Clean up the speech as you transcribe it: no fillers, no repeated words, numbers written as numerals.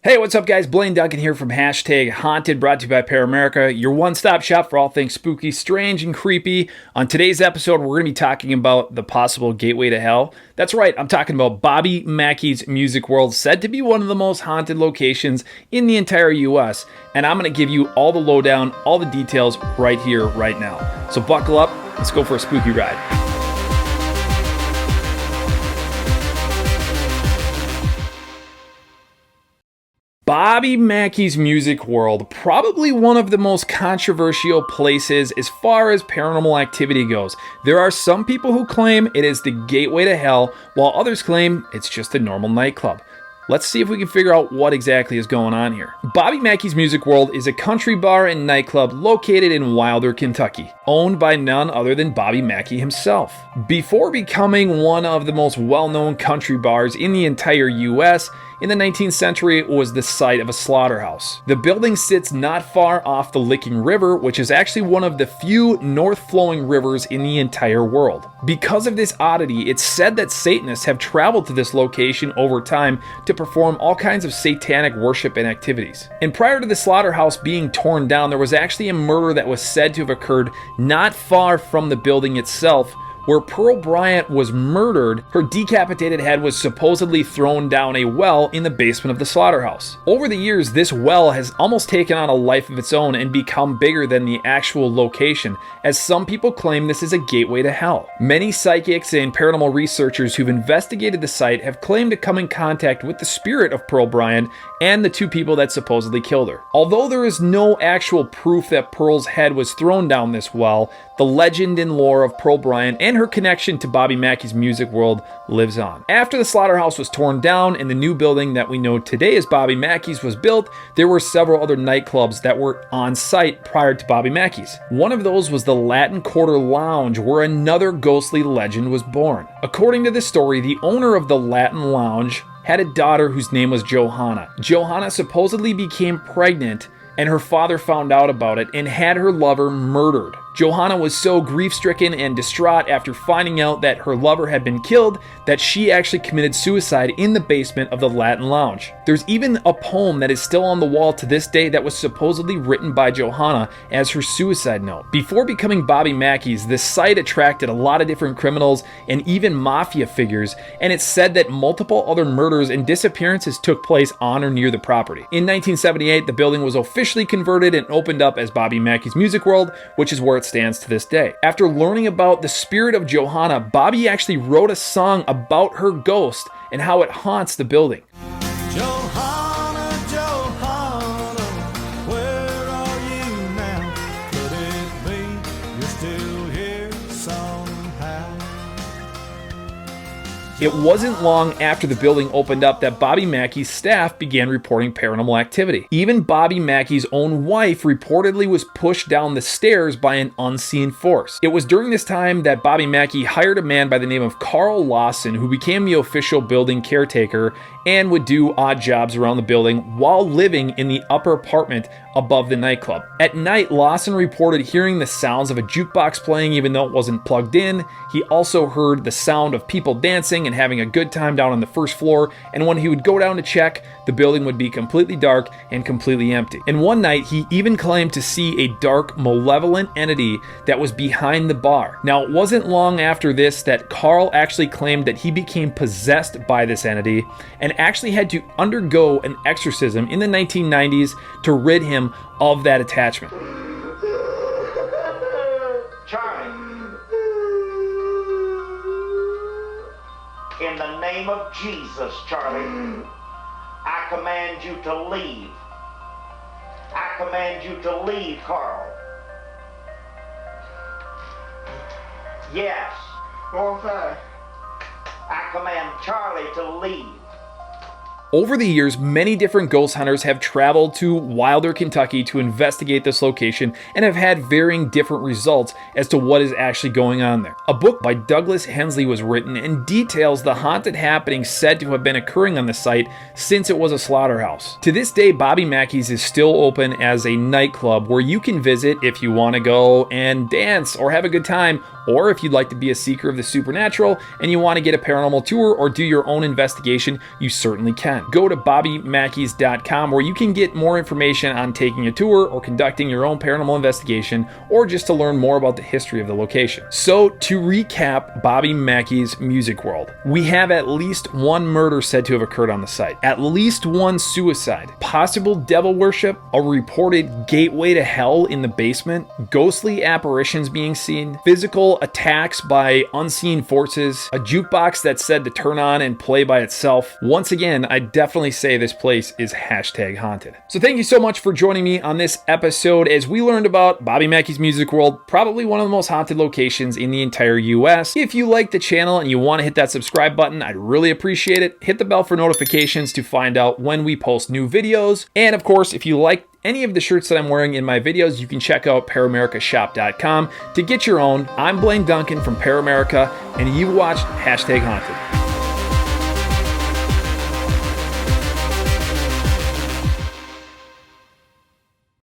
Hey, what's up guys? Blaine Duncan here from #Haunted, brought to you by Paramerica, your one-stop shop for all things spooky, strange, and creepy. On today's episode, we're going to be talking about the possible gateway to hell. That's right, I'm talking about Bobby Mackey's Music World, said to be one of the most haunted locations in the entire US. And I'm going to give you all the lowdown, all the details right here, right now. So buckle up, let's go for a spooky ride. Bobby Mackey's Music World, probably one of the most controversial places as far as paranormal activity goes. There are some people who claim it is the gateway to hell, while others claim it's just a normal nightclub. Let's see if we can figure out what exactly is going on here. Bobby Mackey's Music World is a country bar and nightclub located in Wilder, Kentucky, owned by none other than Bobby Mackey himself. Before becoming one of the most well-known country bars in the entire US, in the 19th century, it was the site of a slaughterhouse. The building sits not far off the Licking River, which is actually one of the few north-flowing rivers in the entire world. Because of this oddity, it's said that Satanists have traveled to this location over time to perform all kinds of satanic worship and activities. And prior to the slaughterhouse being torn down, there was actually a murder that was said to have occurred not far from the building itself, where Pearl Bryant was murdered. Her decapitated head was supposedly thrown down a well in the basement of the slaughterhouse. Over the years, this well has almost taken on a life of its own and become bigger than the actual location, as some people claim this is a gateway to hell. Many psychics and paranormal researchers who've investigated the site have claimed to come in contact with the spirit of Pearl Bryant and the two people that supposedly killed her. Although there is no actual proof that Pearl's head was thrown down this well, the legend and lore of Pearl Bryant and her connection to Bobby Mackey's Music World lives on. After the slaughterhouse was torn down and the new building that we know today as Bobby Mackey's was built, there were several other nightclubs that were on site prior to Bobby Mackey's. One of those was the Latin Quarter Lounge, where another ghostly legend was born. According to this story, the owner of the Latin Lounge had a daughter whose name was Johanna. Johanna supposedly became pregnant, and her father found out about it and had her lover murdered. Johanna was so grief-stricken and distraught after finding out that her lover had been killed that she actually committed suicide in the basement of the Latin Lounge. There's even a poem that is still on the wall to this day that was supposedly written by Johanna as her suicide note. Before becoming Bobby Mackey's, this site attracted a lot of different criminals and even mafia figures, and it's said that multiple other murders and disappearances took place on or near the property. In 1978, the building was officially converted and opened up as Bobby Mackey's Music World, which is where it stands to this day. After learning about the spirit of Johanna, Bobby actually wrote a song about her ghost and how it haunts the building. Johanna, Johanna, where are you now? Could it be you're still here somehow? It wasn't long after the building opened up that Bobby Mackey's staff began reporting paranormal activity. Even Bobby Mackey's own wife reportedly was pushed down the stairs by an unseen force. It was during this time that Bobby Mackey hired a man by the name of Carl Lawson, who became the official building caretaker and would do odd jobs around the building while living in the upper apartment above the nightclub. At night, Lawson reported hearing the sounds of a jukebox playing even though it wasn't plugged in. He also heard the sound of people dancing and having a good time down on the first floor, and when he would go down to check, the building would be completely dark and completely empty. And one night, he even claimed to see a dark, malevolent entity that was behind the bar. Now, it wasn't long after this that Carl actually claimed that he became possessed by this entity and actually had to undergo an exorcism in the 1990s to rid him of that attachment. Charlie, in the name of Jesus, Charlie, I command you to leave. I command you to leave, Carl. Yes. Go inside. I command Charlie to leave. Over the years, many different ghost hunters have traveled to Wilder, Kentucky to investigate this location and have had varying different results as to what is actually going on there. A book by Douglas Hensley was written and details the haunted happenings said to have been occurring on the site since it was a slaughterhouse. To this day, Bobby Mackey's is still open as a nightclub where you can visit if you want to go and dance or have a good time, Or if you'd like to be a seeker of the supernatural and you want to get a paranormal tour or do your own investigation, you certainly can. Go to BobbyMackeys.com where you can get more information on taking a tour or conducting your own paranormal investigation, or just to learn more about the history of the location. So to recap Bobby Mackey's Music World, we have at least one murder said to have occurred on the site, at least one suicide, possible devil worship, a reported gateway to hell in the basement, ghostly apparitions being seen, physical attacks by unseen forces, a jukebox that's said to turn on and play by itself. Once again, I definitely say this place is #haunted. So thank you so much for joining me on this episode as we learned about Bobby Mackey's Music World, probably one of the most haunted locations in the entire US. If you like the channel and you want to hit that subscribe button, I'd really appreciate it. Hit the bell for notifications to find out when we post new videos. And of course, if you like any of the shirts that I'm wearing in my videos, you can check out Paramericashop.com to get your own. I'm Blaine Duncan from Paramerica, and you watched #haunted.